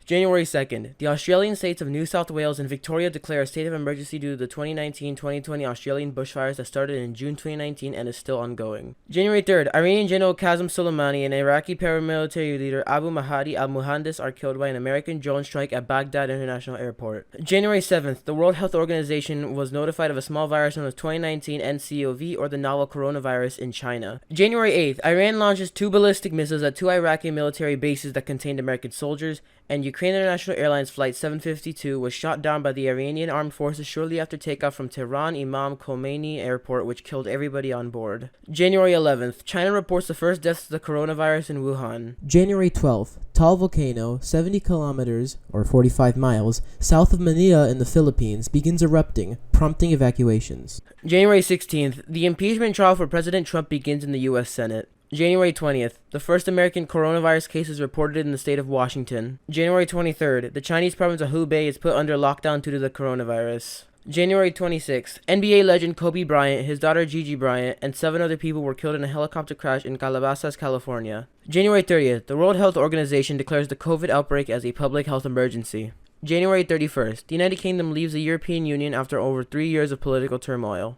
January 2nd, the Australian states of New South Wales and Victoria declare a state of emergency due to the 2019-2020 Australian bushfires that started in June 2019 and is still ongoing. January 3rd, Iranian General Qasem Soleimani and Iraqi paramilitary leader Abu Mahdi al-Muhandis are killed by an American drone strike at Baghdad International Airport. January 7th, the World Health Organization was notified of a small virus known as 2019 nCoV, or the novel coronavirus, in China. January 8th, Iran launches 2 ballistic missiles at 2 Iraqi military bases that contained American soldiers, and Ukraine International Airlines Flight 752 was shot down by the Iranian armed forces shortly after takeoff from Tehran Imam Khomeini Airport, which killed everybody on board. January 11th, China reports the first deaths of the coronavirus in Wuhan. January 12th, Taal volcano, 70 kilometers, or 45 miles, south of Manila in the Philippines, begins erupting, prompting evacuations. January 16th, the impeachment trial for President Trump begins in the U.S. Senate. January 20th, the first American coronavirus case is reported in the state of Washington. January 23rd, the Chinese province of Hubei is put under lockdown due to the coronavirus. January 26th, NBA legend Kobe Bryant, his daughter Gigi Bryant, and 7 other people were killed in a helicopter crash in Calabasas, California. January 30th, the World Health Organization declares the COVID outbreak as a public health emergency. January 31st, the United Kingdom leaves the European Union after over 3 years of political turmoil.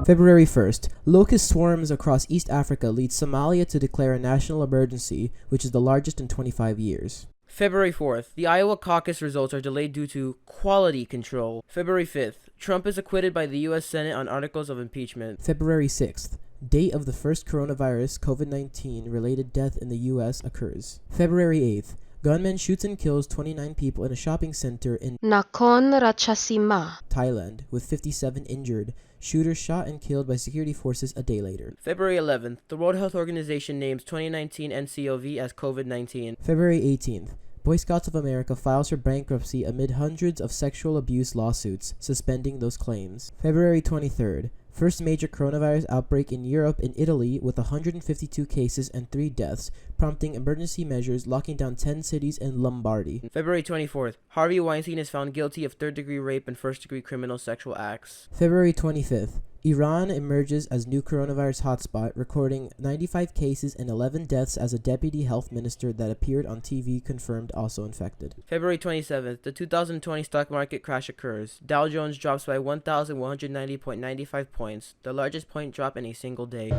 February 1st, locust swarms across East Africa lead Somalia to declare a national emergency, which is the largest in 25 years. February 4th, the Iowa caucus results are delayed due to quality control. February 5th, Trump is acquitted by the U.S. Senate on articles of impeachment. February 6th, date of the first coronavirus COVID-19 related death in the U.S. occurs. February 8th, gunman shoots and kills 29 people in a shopping center in Nakhon Ratchasima, Thailand, with 57 injured. Shooter shot and killed by security forces a day later. February 11th, the World Health Organization names 2019 nCoV as COVID-19. February 18th, Boy Scouts of America files for bankruptcy amid hundreds of sexual abuse lawsuits, suspending those claims. February 23rd, first major coronavirus outbreak in Europe in Italy with 152 cases and 3 deaths, prompting emergency measures locking down 10 cities in Lombardy. February 24th, Harvey Weinstein is found guilty of third-degree rape and first-degree criminal sexual acts. February 25th, Iran emerges as new coronavirus hotspot, recording 95 cases and 11 deaths as a deputy health minister that appeared on TV confirmed also infected. February 27th, the 2020 stock market crash occurs. Dow Jones drops by 1,190.95 points, the largest point drop in a single day.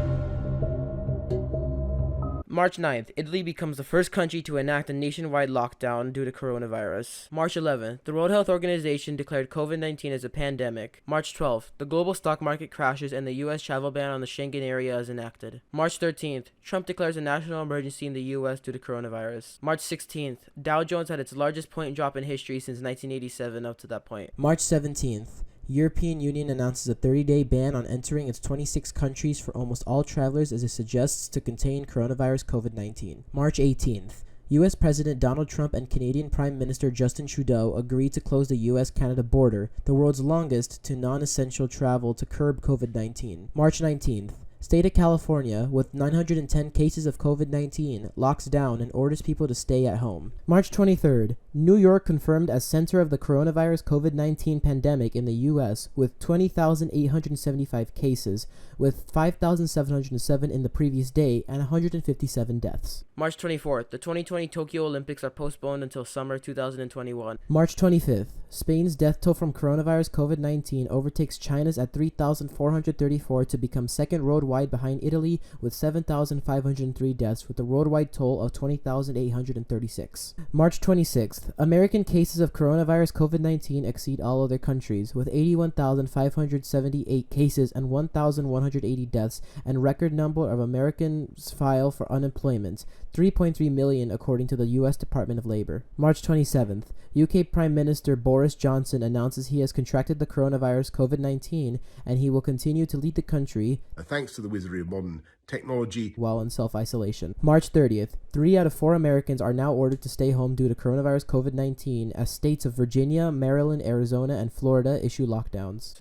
March 9th, Italy becomes the first country to enact a nationwide lockdown due to coronavirus. March 11th, the World Health Organization declared COVID-19 as a pandemic. March 12th, the global stock market crashes and the U.S. travel ban on the Schengen area is enacted. March 13th, Trump declares a national emergency in the U.S. due to coronavirus. March 16th, Dow Jones had its largest point drop in history since 1987 up to that point. March 17th, European Union announces a 30-day ban on entering its 26 countries for almost all travelers as it suggests to contain coronavirus COVID-19. March 18th, U.S. President Donald Trump and Canadian Prime Minister Justin Trudeau agreed to close the U.S.-Canada border, the world's longest, to non-essential travel to curb COVID-19. March 19th, State of California, with 910 cases of COVID-19, locks down and orders people to stay at home. March 23rd, New York confirmed as center of the coronavirus COVID-19 pandemic in the U.S. with 20,875 cases, with 5,707 in the previous day and 157 deaths. March 24th, the 2020 Tokyo Olympics are postponed until summer 2021. March 25th, Spain's death toll from coronavirus COVID-19 overtakes China's at 3,434 to become second worldwide behind Italy with 7,503 deaths, with a worldwide toll of 20,836. March 26th, American cases of coronavirus COVID-19 exceed all other countries, with 81,578 cases and 1,180 deaths, and record number of Americans file for unemployment, 3.3 million according to the U.S. Department of Labor. March 27th, UK Prime Minister Boris Johnson announces he has contracted the coronavirus COVID-19 and he will continue to lead the country, thanks to the wizardry of modern technology, while in self-isolation. March 30th, 3 out of 4 Americans are now ordered to stay home due to coronavirus COVID-19 as states of Virginia, Maryland, Arizona, and Florida issue lockdowns.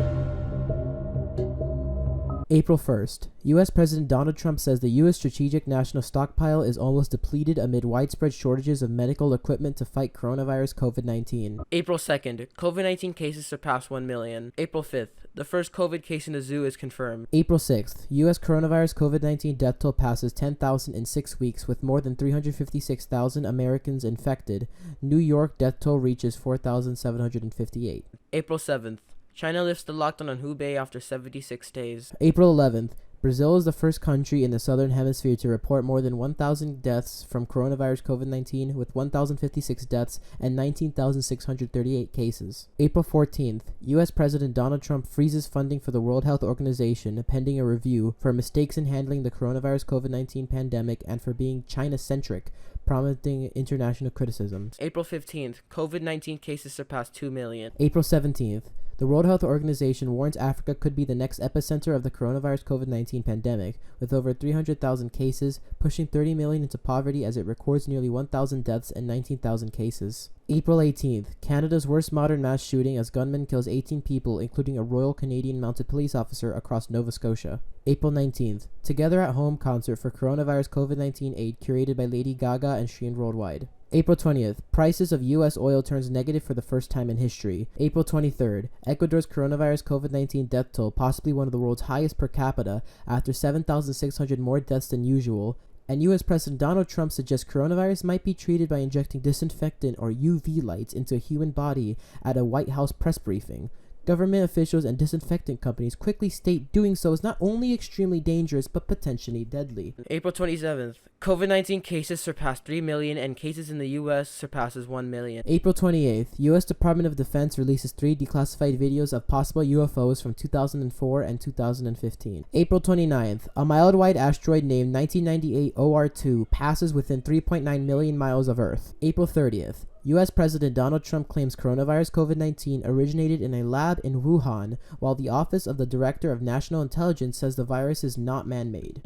April 1st, U.S. President Donald Trump says the U.S. Strategic National Stockpile is almost depleted amid widespread shortages of medical equipment to fight coronavirus COVID-19. April 2nd, COVID-19 cases surpass 1 million. April 5th, the first COVID case in a zoo is confirmed. April 6th, U.S. coronavirus COVID-19 death toll passes 10,000 in 6 weeks with more than 356,000 Americans infected. New York death toll reaches 4,758. April 7th, China lifts the lockdown on Hubei after 76 days. April 11th, Brazil is the first country in the southern hemisphere to report more than 1,000 deaths from coronavirus COVID-19 with 1,056 deaths and 19,638 cases. April 14th, U.S. President Donald Trump freezes funding for the World Health Organization pending a review for mistakes in handling the coronavirus COVID-19 pandemic and for being China-centric, prompting international criticism. April 15th, COVID-19 cases surpass 2 million. April 17th, the World Health Organization warns Africa could be the next epicenter of the coronavirus COVID-19 pandemic, with over 300,000 cases, pushing 30 million into poverty as it records nearly 1,000 deaths and 19,000 cases. April 18th, Canada's worst modern mass shooting as gunman kills 18 people, including a Royal Canadian Mounted Police officer across Nova Scotia. April 19th, Together at Home concert for coronavirus COVID-19 aid curated by Lady Gaga and Shein Worldwide. April 20th, prices of U.S. oil turns negative for the first time in history. April 23rd, Ecuador's coronavirus COVID-19 death toll, possibly one of the world's highest per capita, after 7,600 more deaths than usual. And U.S. President Donald Trump suggests coronavirus might be treated by injecting disinfectant or UV lights into a human body at a White House press briefing. Government officials and disinfectant companies quickly state doing so is not only extremely dangerous, but potentially deadly. April 27th, COVID-19 cases surpass 3 million and cases in the U.S. surpasses 1 million. April 28th, U.S. Department of Defense releases 3 declassified videos of possible UFOs from 2004 and 2015. April 29th, a mile-wide asteroid named 1998 OR2 passes within 3.9 million miles of Earth. April 30th, U.S. President Donald Trump claims coronavirus COVID-19 originated in a lab in Wuhan, while the Office of the Director of National Intelligence says the virus is not man-made.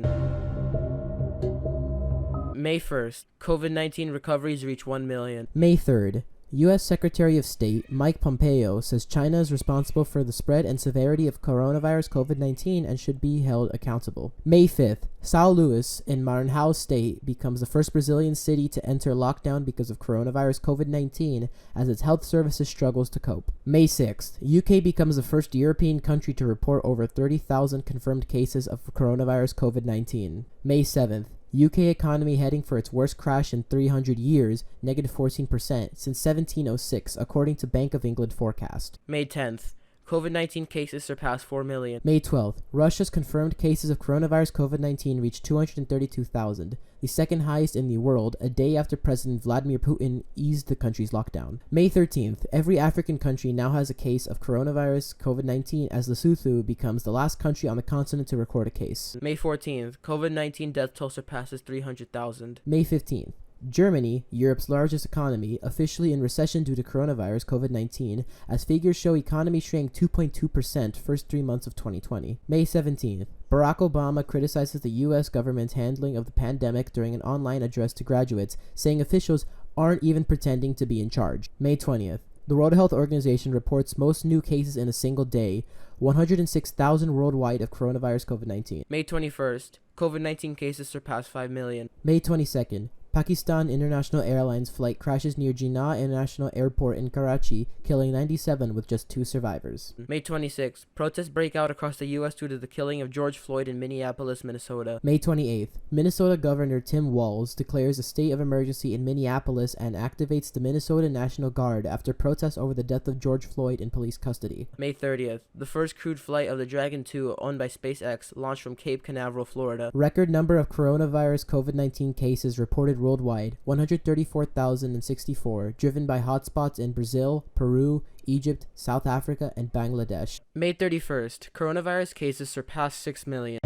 May 1st, COVID-19 recoveries reach 1 million. May 3rd, U.S. Secretary of State Mike Pompeo says China is responsible for the spread and severity of coronavirus COVID-19 and should be held accountable. May 5th, São Luís in Maranhão State becomes the first Brazilian city to enter lockdown because of coronavirus COVID-19 as its health services struggles to cope. May 6th, UK becomes the first European country to report over 30,000 confirmed cases of coronavirus COVID-19. May 7th, UK economy heading for its worst crash in 300 years, negative 14% since 1706, according to Bank of England forecast. May 10th, COVID-19 cases surpass 4 million. May 12th, Russia's confirmed cases of coronavirus COVID-19 reached 232,000, the second highest in the world, a day after President Vladimir Putin eased the country's lockdown. May 13th, every African country now has a case of coronavirus COVID-19 as Lesotho becomes the last country on the continent to record a case. May 14th, COVID-19 death toll surpasses 300,000. May 15th, Germany, Europe's largest economy, officially in recession due to coronavirus COVID-19, as figures show economy shrank 2.2% first 3 months of 2020. May 17th, Barack Obama criticizes the U.S. government's handling of the pandemic during an online address to graduates, saying officials aren't even pretending to be in charge. May 20th, the World Health Organization reports most new cases in a single day, 106,000 worldwide of coronavirus COVID-19. May 21st, COVID-19 cases surpass 5 million. May 22nd, Pakistan International Airlines flight crashes near Jinnah International Airport in Karachi, killing 97 with just 2 survivors. May 26th, protests break out across the U.S. due to the killing of George Floyd in Minneapolis, Minnesota. May 28th, Minnesota Governor Tim Walz declares a state of emergency in Minneapolis and activates the Minnesota National Guard after protests over the death of George Floyd in police custody. May 30th, the first crewed flight of the Dragon 2 owned by SpaceX launched from Cape Canaveral, Florida. Record number of coronavirus COVID-19 cases reported worldwide, 134,064, driven by hotspots in Brazil, Peru, Egypt, South Africa, and Bangladesh. May 31st, coronavirus cases surpassed 6 million.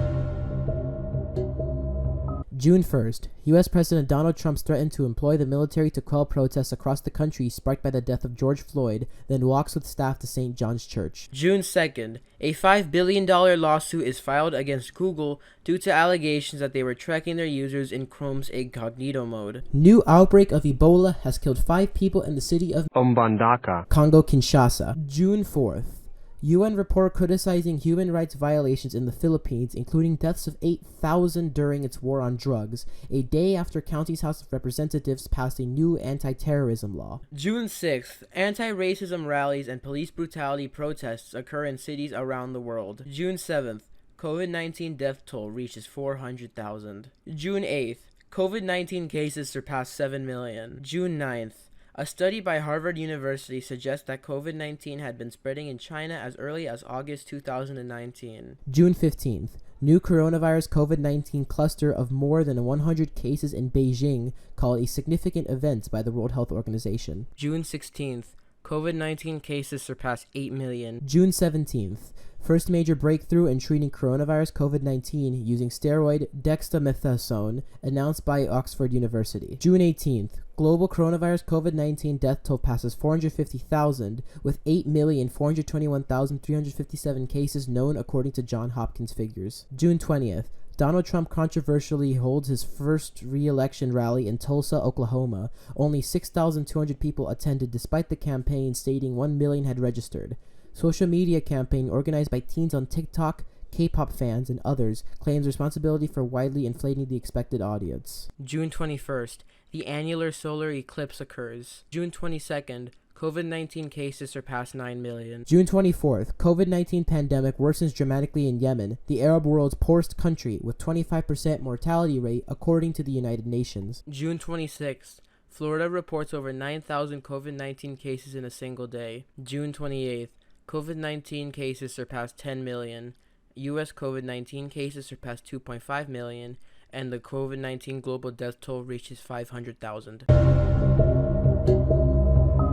June 1st, U.S. President Donald Trump threatened to employ the military to quell protests across the country sparked by the death of George Floyd, then walks with staff to St. John's Church. June 2nd, a $5 billion lawsuit is filed against Google due to allegations that they were tracking their users in Chrome's incognito mode. New outbreak of Ebola has killed 5 people in the city of Mbandaka, Congo Kinshasa. June 4th, UN report criticizing human rights violations in the Philippines, including deaths of 8,000 during its war on drugs, a day after county's House of Representatives passed a new anti-terrorism law. June 6th, anti-racism rallies and police brutality protests occur in cities around the world. June 7th, COVID-19 death toll reaches 400,000. June 8th, COVID-19 cases surpass 7 million. June 9th, a study by Harvard University suggests that COVID-19 had been spreading in China as early as August 2019. June 15th, new coronavirus COVID-19 cluster of more than 100 cases in Beijing called a significant event by the World Health Organization. June 16th, COVID-19 cases surpass 8 million. June 17th, first major breakthrough in treating coronavirus COVID-19 using steroid dexamethasone announced by Oxford University. June 18th, global coronavirus COVID-19 death toll passes 450,000 with 8,421,357 cases known according to Johns Hopkins figures. June 20th, Donald Trump controversially holds his first re-election rally in Tulsa, Oklahoma. Only 6,200 people attended despite the campaign stating 1 million had registered. Social media campaign organized by teens on TikTok, K-pop fans, and others claims responsibility for widely inflating the expected audience. June 21st, the annular solar eclipse occurs. June 22nd, COVID-19 cases surpass 9 million. June 24th, COVID-19 pandemic worsens dramatically in Yemen, the Arab world's poorest country, with 25% mortality rate according to the United Nations. June 26th, Florida reports over 9,000 COVID-19 cases in a single day. June 28th, COVID-19 cases surpass 10 million. U.S. COVID-19 cases surpass 2.5 million, and the COVID-19 global death toll reaches 500,000.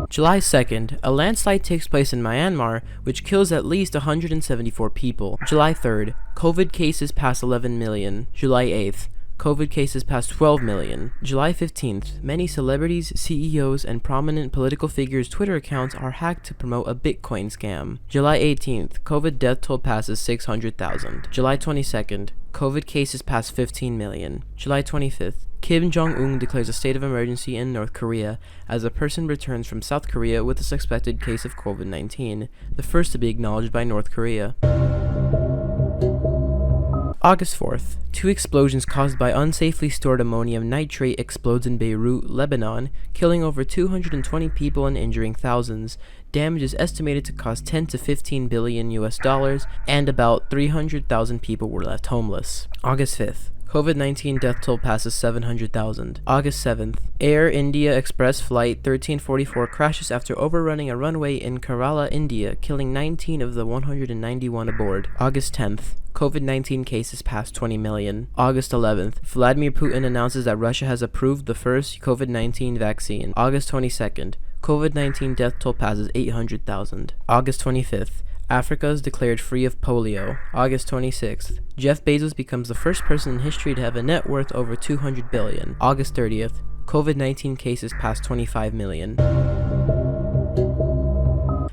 July 2nd, a landslide takes place in Myanmar, which kills at least 174 people. July 3rd, COVID cases pass 11 million. July 8th, COVID cases pass 12 million. July 15th, many celebrities, CEOs, and prominent political figures' Twitter accounts are hacked to promote a Bitcoin scam. July 18th, COVID death toll passes 600,000. July 22nd, COVID cases pass 15 million. July 25th, Kim Jong-un declares a state of emergency in North Korea as a person returns from South Korea with a suspected case of COVID-19, the first to be acknowledged by North Korea. August 4th, 2 explosions caused by unsafely stored ammonium nitrate explodes in Beirut, Lebanon, killing over 220 people and injuring thousands. Damage is estimated to cost 10 to 15 billion US dollars, and about 300,000 people were left homeless. August 5th, COVID-19 death toll passes 700,000. August 7th, Air India Express Flight 1344 crashes after overrunning a runway in Kerala, India, killing 19 of the 191 aboard. August 10th, COVID-19 cases pass 20 million. August 11th, Vladimir Putin announces that Russia has approved the first COVID-19 vaccine. August 22nd, COVID-19 death toll passes 800,000. August 25th, Africa is declared free of polio. August 26th, Jeff Bezos becomes the first person in history to have a net worth over 200 billion. August 30th, COVID-19 cases pass 25 million.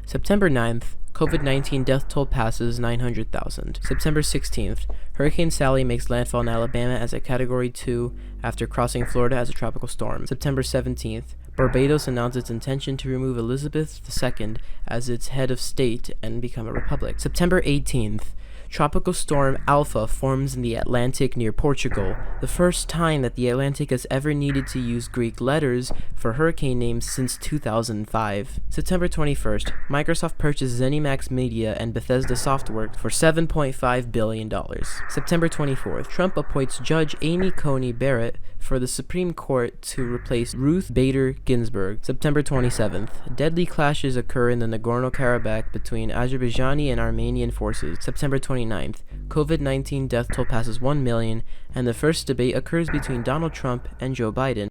September 9th, COVID-19 death toll passes 900,000. September 16th, Hurricane Sally makes landfall in Alabama as a Category 2 after crossing Florida as a tropical storm. September 17th, Barbados announced its intention to remove Elizabeth II as its head of state and become a republic. September 18th, Tropical Storm Alpha forms in the Atlantic near Portugal, the first time that the Atlantic has ever needed to use Greek letters for hurricane names since 2005. September 21st, Microsoft purchased ZeniMax Media and Bethesda Softworks for $7.5 billion. September 24th, Trump appoints Judge Amy Coney Barrett for the Supreme Court to replace Ruth Bader Ginsburg. September 27th, deadly clashes occur in the Nagorno-Karabakh between Azerbaijani and Armenian forces. September 29th, COVID-19 death toll passes 1 million, and the first debate occurs between Donald Trump and Joe Biden.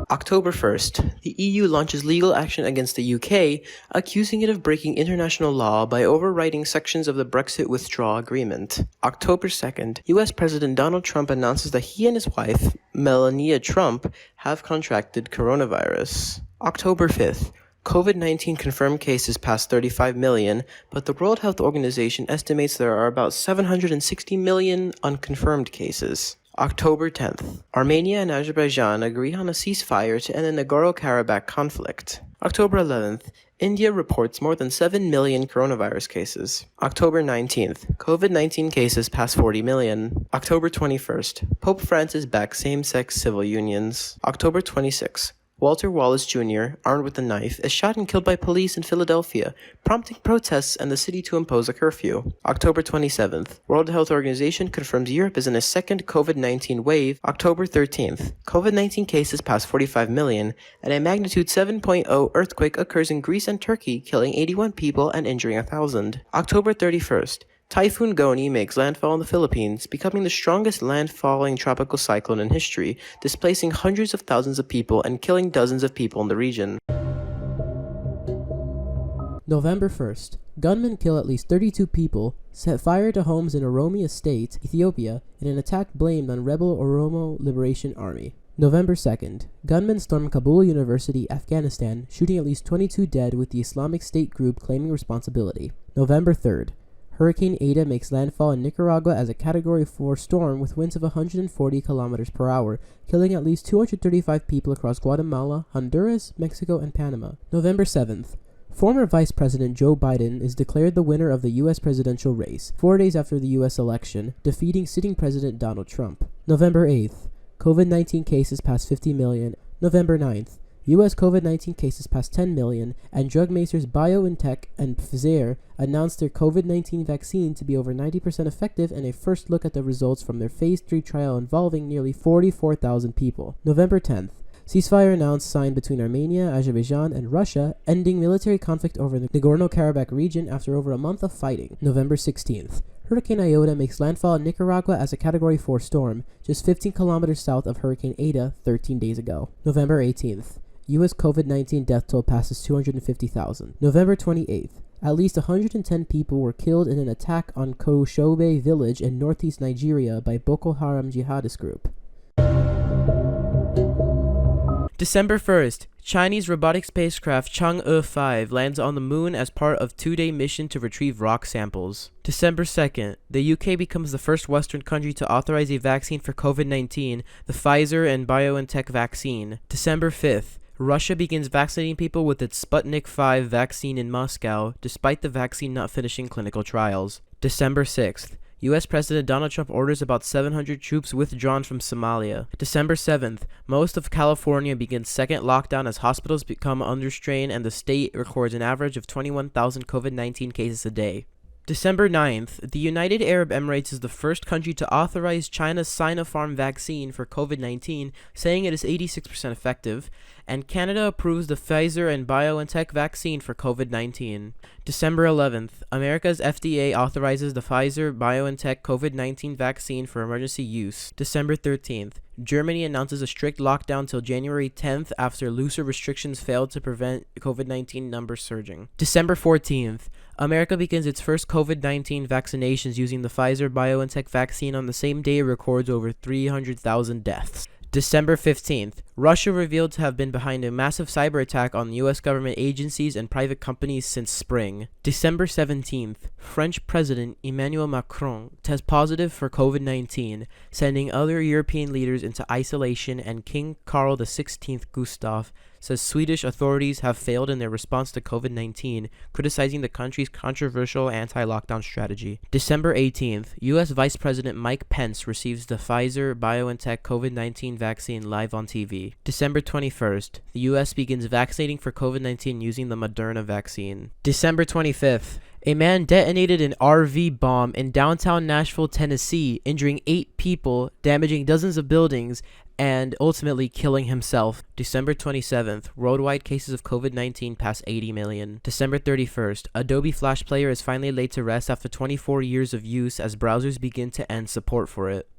October 1st, the EU launches legal action against the UK, accusing it of breaking international law by overriding sections of the Brexit withdrawal agreement. October 2nd, US President Donald Trump announces that he and his wife, Melania Trump, have contracted coronavirus. October 5th, COVID-19 confirmed cases pass 35 million, but the World Health Organization estimates there are about 760 million unconfirmed cases. October 10th, Armenia and Azerbaijan agree on a ceasefire to end the Nagorno-Karabakh conflict. October 11th, India reports more than 7 million coronavirus cases. October 19th, COVID-19 cases pass 40 million. October 21st, Pope Francis backs same-sex civil unions. October 26th, Walter Wallace Jr., armed with a knife, is shot and killed by police in Philadelphia, prompting protests and the city to impose a curfew. October 27th, World Health Organization confirms Europe is in a second COVID-19 wave. October 13th, COVID-19 cases pass 45 million, and a magnitude 7.0 earthquake occurs in Greece and Turkey, killing 81 people and injuring 1,000. October 31st, Typhoon Goni makes landfall in the Philippines, becoming the strongest landfalling tropical cyclone in history, displacing hundreds of thousands of people and killing dozens of people in the region. November 1st. Gunmen kill at least 32 people, set fire to homes in Oromia State, Ethiopia, in an attack blamed on rebel Oromo Liberation Army. November 2nd. Gunmen storm Kabul University, Afghanistan, shooting at least 22 dead with the Islamic State group claiming responsibility. November 3rd. Hurricane Eta makes landfall in Nicaragua as a Category 4 storm with winds of 140 kilometers per hour, killing at least 235 people across Guatemala, Honduras, Mexico, and Panama. November 7th. Former Vice President Joe Biden is declared the winner of the U.S. presidential race, 4 days after the U.S. election, defeating sitting President Donald Trump. November 8th. COVID-19 cases pass 50 million. November 9th. U.S. COVID-19 cases pass 10 million, and drug makers BioNTech and Pfizer announced their COVID-19 vaccine to be over 90% effective in a first look at the results from their Phase 3 trial involving nearly 44,000 people. November 10th. Ceasefire announced signed between Armenia, Azerbaijan, and Russia, ending military conflict over the Nagorno-Karabakh region after over a month of fighting. November 16th. Hurricane Iota makes landfall in Nicaragua as a Category 4 storm, just 15 kilometers south of Hurricane Eta 13 days ago. November 18th. U.S. COVID-19 death toll passes 250,000. November 28th. At least 110 people were killed in an attack on Koshobe village in northeast Nigeria by Boko Haram jihadist group. December 1st, Chinese robotic spacecraft Chang'e 5 lands on the moon as part of two-day mission to retrieve rock samples. December 2nd, the UK becomes the first Western country to authorize a vaccine for COVID-19, the Pfizer and BioNTech vaccine. December 5th, Russia begins vaccinating people with its Sputnik V vaccine in Moscow, despite the vaccine not finishing clinical trials. December 6th, U.S. President Donald Trump orders about 700 troops withdrawn from Somalia. December 7th, most of California begins second lockdown as hospitals become under strain and the state records an average of 21,000 COVID-19 cases a day. December 9th, the United Arab Emirates is the first country to authorize China's Sinopharm vaccine for COVID-19, saying it is 86% effective, and Canada approves the Pfizer and BioNTech vaccine for COVID-19. December 11th, America's FDA authorizes the Pfizer-BioNTech COVID-19 vaccine for emergency use. December 13th, Germany announces a strict lockdown till January 10th after looser restrictions failed to prevent COVID-19 numbers surging. December 14th, America begins its first COVID-19 vaccinations using the Pfizer-BioNTech vaccine on the same day it records over 300,000 deaths. December 15th, Russia revealed to have been behind a massive cyber attack on U.S. government agencies and private companies since spring. December 17th, French President Emmanuel Macron tests positive for COVID-19, sending other European leaders into isolation, and King Carl XVI Gustaf says Swedish authorities have failed in their response to COVID-19, criticizing the country's controversial anti-lockdown strategy. December 18th, U.S. Vice President Mike Pence receives the Pfizer-BioNTech COVID-19 vaccine live on TV. December 21st, the U.S. begins vaccinating for COVID-19 using the Moderna vaccine. December 25th, a man detonated an RV bomb in downtown Nashville, Tennessee, injuring 8 people, damaging dozens of buildings, and ultimately killing himself. December 27th, worldwide cases of COVID-19 pass 80 million. December 31st, Adobe Flash Player is finally laid to rest after 24 years of use as browsers begin to end support for it.